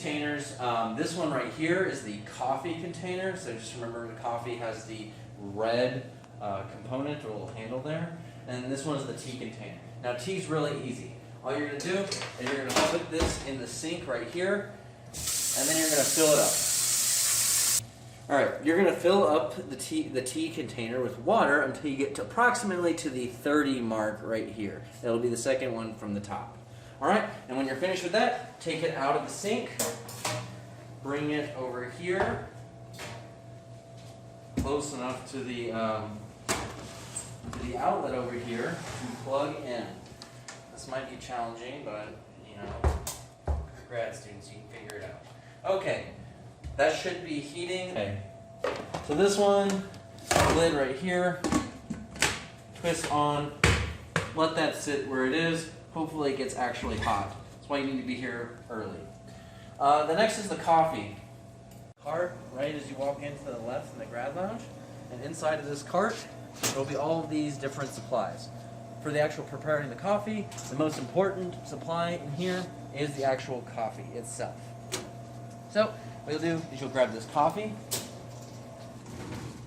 containers. This one right here is the coffee container. So just remember the coffee has the red component, or a little handle there. And this one is the tea container. Now tea's really easy. All you're going to do is you're going to put this in the sink right here, and then you're going to fill it up. Alright, you're going to fill up the tea container with water until you get to approximately to the 30 mark right here. That'll be the second one from the top. Alright, and when you're finished with that, take it out of the sink, bring it over here, close enough to the outlet over here to plug in. This might be challenging, but you know, grad students, you can figure it out. Okay, that should be heating. Okay, so this one, lid right here, twist on, let that sit where it is. Hopefully it gets actually hot. That's why you need to be here early. The next is the coffee. Cart, right as you walk into the left in the grad lounge, and inside of this cart, there will be all of these different supplies. For the actual preparing the coffee, the most important supply in here is the actual coffee itself. So, what you'll do is you'll grab this coffee,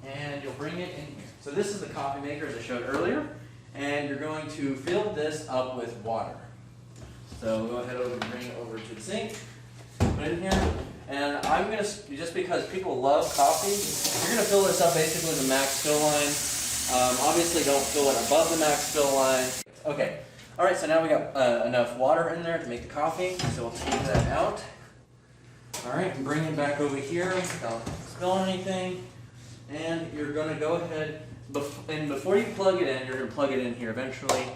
and you'll bring it in here. So this is the coffee maker as I showed earlier, and you're going to fill this up with water. So go ahead and bring it over to the sink, put it in here, and I'm going to, just because people love coffee, you're going to fill this up basically the max fill line. Obviously don't fill it above the max fill line. Okay, alright, so now we got enough water in there to make the coffee, so we'll take that out. Alright, bring it back over here, don't spill anything, and you're going to go ahead, and before you plug it in, you're going to plug it in here eventually,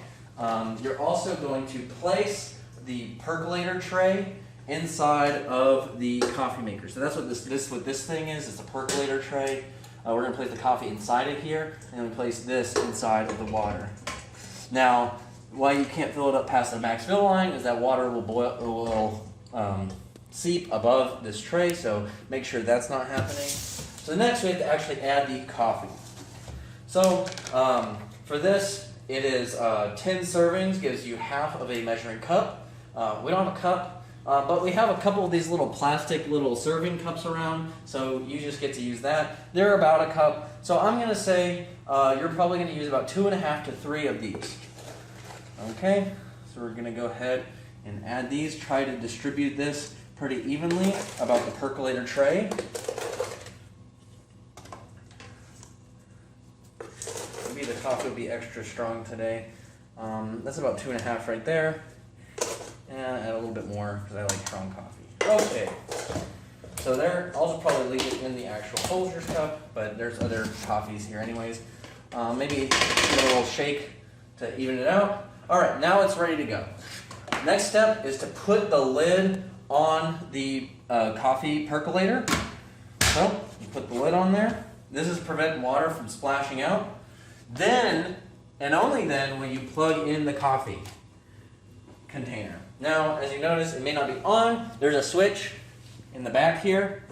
you're also going to place the percolator tray inside of the coffee maker. So that's what this thing is. It's a percolator tray. We're going to place the coffee inside of here, and then we place this inside of the water. Now, why you can't fill it up past the max fill line is that water will seep above this tray, so make sure that's not happening. So next we have to actually add the coffee. So for this, it is 10 servings, gives you half of a measuring cup. We don't have a cup. But we have a couple of these little plastic little serving cups around, so you just get to use that. They're about a cup, so I'm going to say you're probably going to use about 2.5 to 3 of these. Okay, so we're going to go ahead and add these. Try to distribute this pretty evenly about the percolator tray. Maybe the coffee will be extra strong today. That's about 2.5 right there. And add a little bit more because I like strong coffee. Okay, so there, I'll just probably leave it in the actual Folgers cup, but there's other coffees here anyways. Maybe give it a little shake to even it out. All right, now it's ready to go. Next step is to put the lid on the coffee percolator. So you put the lid on there. This is to prevent water from splashing out. Then, and only then, will you plug in the coffee container. Now, as you notice, it may not be on. There's a switch in the back here.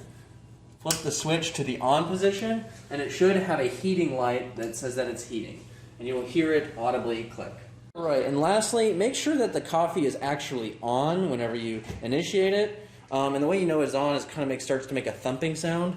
Flip the switch to the on position, and it should have a heating light that says that it's heating. And you will hear it audibly click. All right, and lastly, make sure that the coffee is actually on whenever you initiate it. And the way you know it's on is kind of starts to make a thumping sound.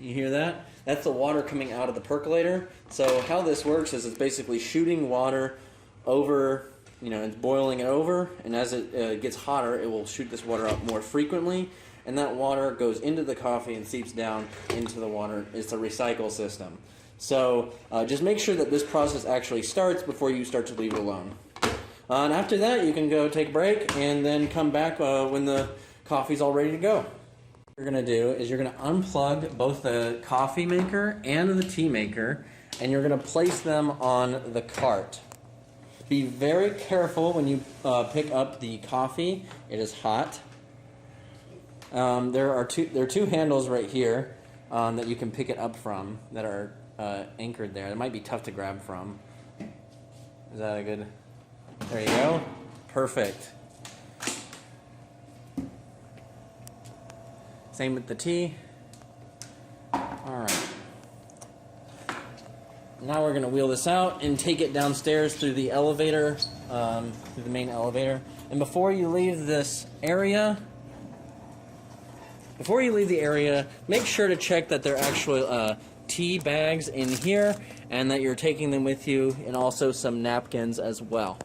You hear that? That's the water coming out of the percolator. So how this works is it's basically shooting water over, it's boiling it over, and as it gets hotter, it will shoot this water up more frequently, and that water goes into the coffee and seeps down into the water. It's a recycle system. So just make sure that this process actually starts before you start to leave it alone. And after that, you can go take a break and then come back when the coffee's all ready to go. What you're going to do is you're going to unplug both the coffee maker and the tea maker, and you're going to place them on the cart. Be very careful when you pick up the coffee. It is hot. There are two handles right here that you can pick it up from that are anchored there. It might be tough to grab from. Is that a good? There you go. Perfect. Same with the tea. All right. Now we're going to wheel this out and take it downstairs through the elevator, through the main elevator. And before you leave this area, make sure to check that there are actual tea bags in here and that you're taking them with you, and also some napkins as well.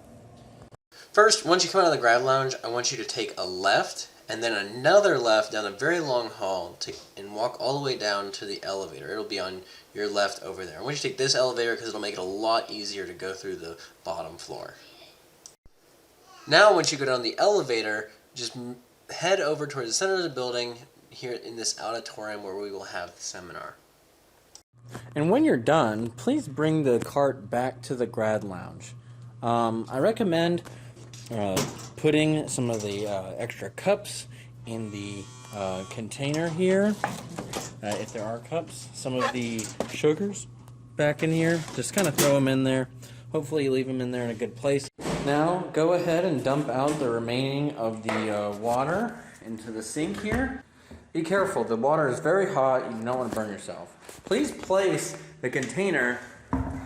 First, once you come out of the grad lounge, I want you to take a left and then another left down a very long hall and walk all the way down to the elevator. It'll be on your left over there. I want you to take this elevator because it'll make it a lot easier to go through the bottom floor. Now, once you go down the elevator, just head over towards the center of the building here in this auditorium where we will have the seminar. And when you're done, please bring the cart back to the grad lounge. I recommend putting some of the extra cups in the container here, if there are cups. Some of the sugars back in here, just kind of throw them in there. Hopefully you leave them in there in a good place. Now go ahead and dump out the remaining of the water into the sink here. Be careful, the water is very hot, you don't want to burn yourself. Please place the container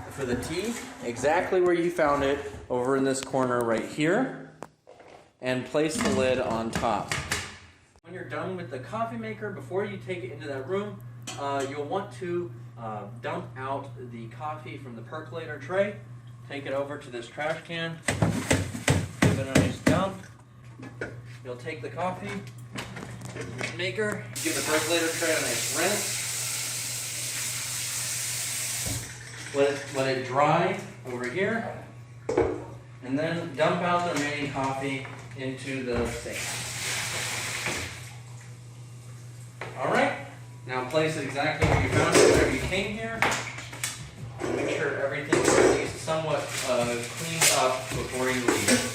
for the tea exactly where you found it, over in this corner right here, and place the lid on top. When you're done with the coffee maker, before you take it into that room, you'll want to dump out the coffee from the percolator tray. Take it over to this trash can, give it a nice dump. You'll take the coffee maker, give the percolator tray a nice rinse. Let it dry over here, and then dump out the remaining coffee into the sink. Alright, now place it exactly where you found it, whenever you came here. Make sure everything is at least somewhat cleaned up before you leave.